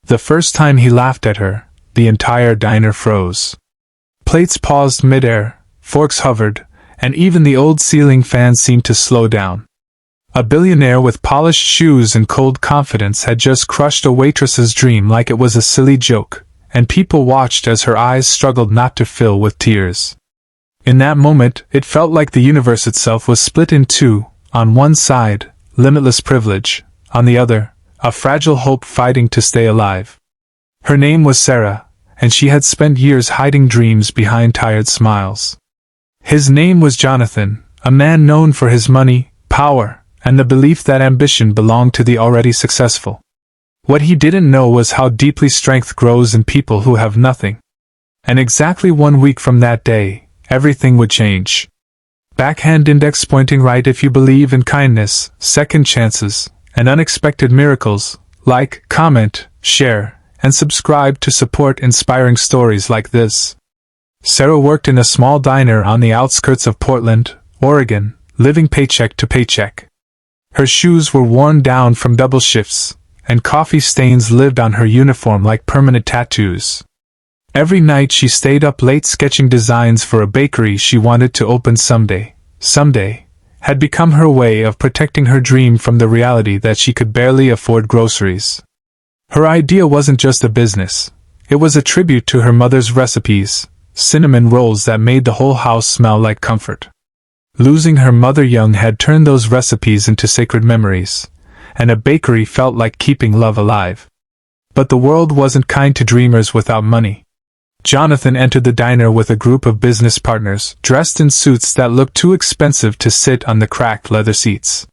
The first time he laughed at her, the entire diner froze. Plates paused midair, forks hovered, and even the old ceiling fan seemed to slow down. A billionaire with polished shoes and cold confidence had just crushed a waitress's dream like it was a silly joke, and people watched as her eyes struggled not to fill with tears. In that moment, it felt like the universe itself was split in two, on one side, limitless privilege, on the other, a fragile hope fighting to stay alive. Her name was Sarah, and she had spent years hiding dreams behind tired smiles. His name was Jonathan, a man known for his money, power, and the belief that ambition belonged to the already successful. What he didn't know was how deeply strength grows in people who have nothing. And exactly 1 week from that day, everything would change. Backhand index pointing right. If you believe in kindness, second chances, and unexpected miracles, like, comment, share, and subscribe to support inspiring stories like this. Sarah worked in a small diner on the outskirts of Portland, Oregon, living paycheck to paycheck. Her shoes were worn down from double shifts, and coffee stains lived on her uniform like permanent tattoos. Every night she stayed up late sketching designs for a bakery she wanted to open someday, had become her way of protecting her dream from the reality that she could barely afford groceries. Her idea wasn't just a business, it was a tribute to her mother's recipes, cinnamon rolls that made the whole house smell like comfort. Losing her mother young had turned those recipes into sacred memories, and a bakery felt like keeping love alive. But the world wasn't kind to dreamers without money. Jonathan entered the diner with a group of business partners, dressed in suits that looked too expensive to sit on the cracked leather seats.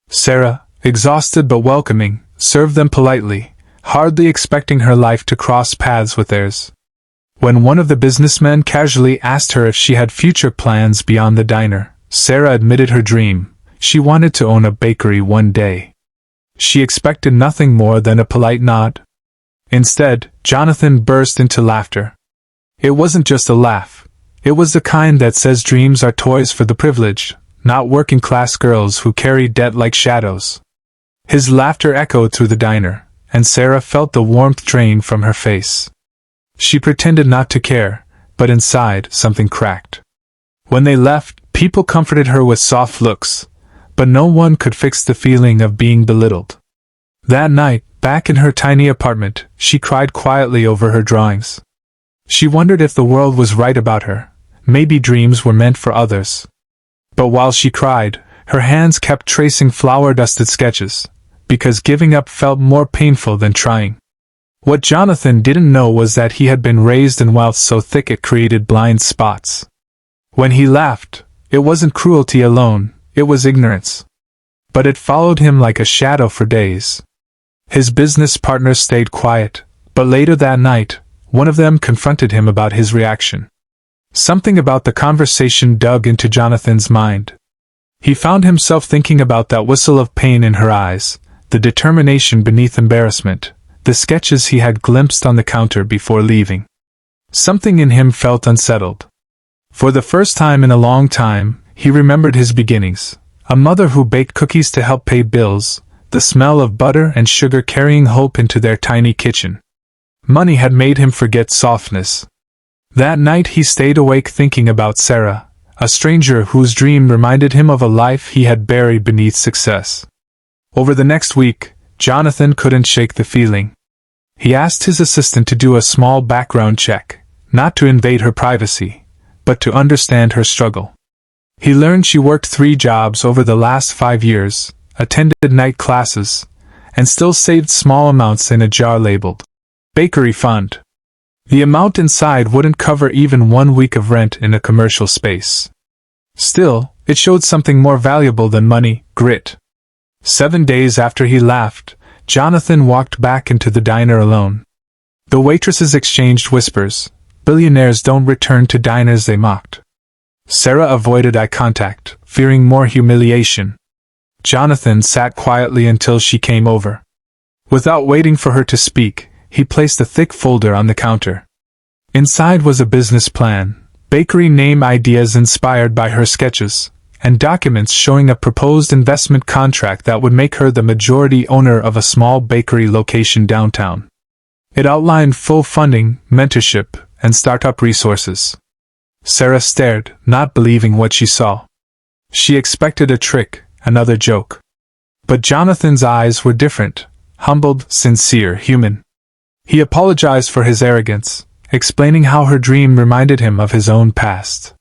Sarah, exhausted but welcoming, served them politely, hardly expecting her life to cross paths with theirs. When one of the businessmen casually asked her if she had future plans beyond the diner, Sarah admitted her dream. She wanted to own a bakery one day. She expected nothing more than a polite nod. Instead, Jonathan burst into laughter. It wasn't just a laugh. It was the kind that says dreams are toys for the privileged, not working-class girls who carry debt like shadows. His laughter echoed through the diner, and Sarah felt the warmth drain from her face. She pretended not to care, but inside something cracked. When they left, people comforted her with soft looks, but no one could fix the feeling of being belittled. That night, back in her tiny apartment, she cried quietly over her drawings. She wondered if the world was right about her. Maybe dreams were meant for others. But while she cried, her hands kept tracing flour-dusted sketches, because giving up felt more painful than trying. What Jonathan didn't know was that he had been raised in wealth so thick it created blind spots. When he laughed, it wasn't cruelty alone, it was ignorance. But it followed him like a shadow for days. His business partners stayed quiet, but later that night, one of them confronted him about his reaction. Something about the conversation dug into Jonathan's mind. He found himself thinking about that whistle of pain in her eyes, the determination beneath embarrassment, the sketches he had glimpsed on the counter before leaving. Something in him felt unsettled. For the first time in a long time, he remembered his beginnings. A mother who baked cookies to help pay bills, the smell of butter and sugar carrying hope into their tiny kitchen. Money had made him forget softness. That night he stayed awake thinking about Sarah, a stranger whose dream reminded him of a life he had buried beneath success. Over the next week, Jonathan couldn't shake the feeling. He asked his assistant to do a small background check, not to invade her privacy, but to understand her struggle. He learned she worked 3 jobs over the last 5 years, attended night classes, and still saved small amounts in a jar labeled bakery fund. The amount inside wouldn't cover even 1 week of rent in a commercial space. Still, it showed something more valuable than money, grit. 7 days after he laughed, Jonathan walked back into the diner alone. The waitresses exchanged whispers. Billionaires don't return to diners, they mocked. Sarah avoided eye contact, fearing more humiliation. Jonathan sat quietly until she came over. Without waiting for her to speak, he placed a thick folder on the counter. Inside was a business plan, bakery name ideas inspired by her sketches, and documents showing a proposed investment contract that would make her the majority owner of a small bakery location downtown. It outlined full funding, mentorship, and startup resources. Sarah stared, not believing what she saw. She expected a trick, another joke. But Jonathan's eyes were different, humbled, sincere, human. He apologized for his arrogance, explaining how her dream reminded him of his own past.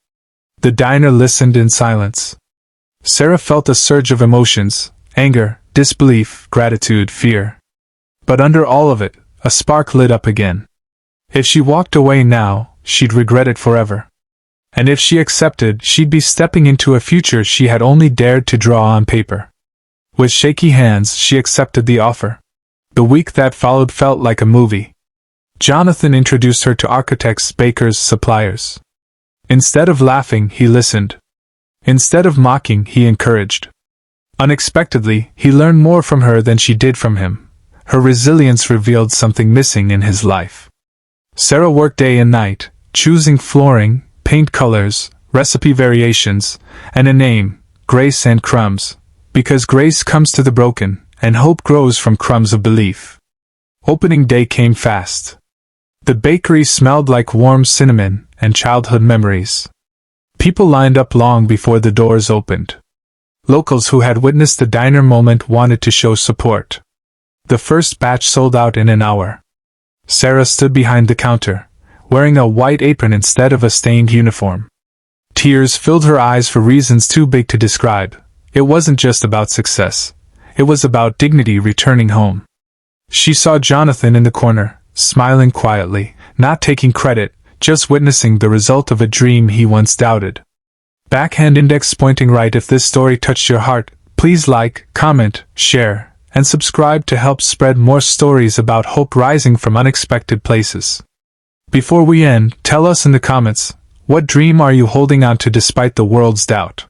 The diner listened in silence. Sarah felt a surge of emotions: anger, disbelief, gratitude, fear. But under all of it, a spark lit up again. If she walked away now, she'd regret it forever. And if she accepted, she'd be stepping into a future she had only dared to draw on paper. With shaky hands, she accepted the offer. The week that followed felt like a movie. Jonathan introduced her to architects, bakers, suppliers. Instead of laughing, he listened. Instead of mocking, he encouraged. Unexpectedly, he learned more from her than she did from him. Her resilience revealed something missing in his life. Sarah worked day and night, choosing flooring, paint colors, recipe variations, and a name, Grace and Crumbs, because grace comes to the broken, and hope grows from crumbs of belief. Opening day came fast. The bakery smelled like warm cinnamon and childhood memories. People lined up long before the doors opened. Locals who had witnessed the diner moment wanted to show support. The first batch sold out in an hour. Sarah stood behind the counter, wearing a white apron instead of a stained uniform. Tears filled her eyes for reasons too big to describe. It wasn't just about success. It was about dignity returning home. She saw Jonathan in the corner, smiling quietly, not taking credit, just witnessing the result of a dream he once doubted. Backhand index pointing right. If this story touched your heart, please like, comment, share, and subscribe to help spread more stories about hope rising from unexpected places. Before we end, tell us in the comments, what dream are you holding on to despite the world's doubt?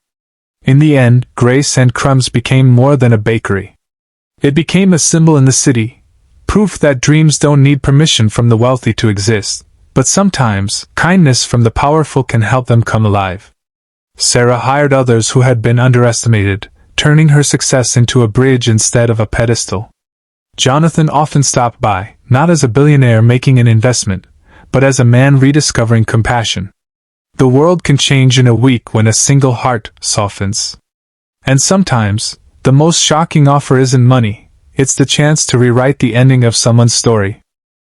In the end, Grace and Crumbs became more than a bakery. It became a symbol in the city, proof that dreams don't need permission from the wealthy to exist, but sometimes, kindness from the powerful can help them come alive. Sarah hired others who had been underestimated, turning her success into a bridge instead of a pedestal. Jonathan often stopped by, not as a billionaire making an investment, but as a man rediscovering compassion. The world can change in a week when a single heart softens. And sometimes, the most shocking offer isn't money, it's the chance to rewrite the ending of someone's story.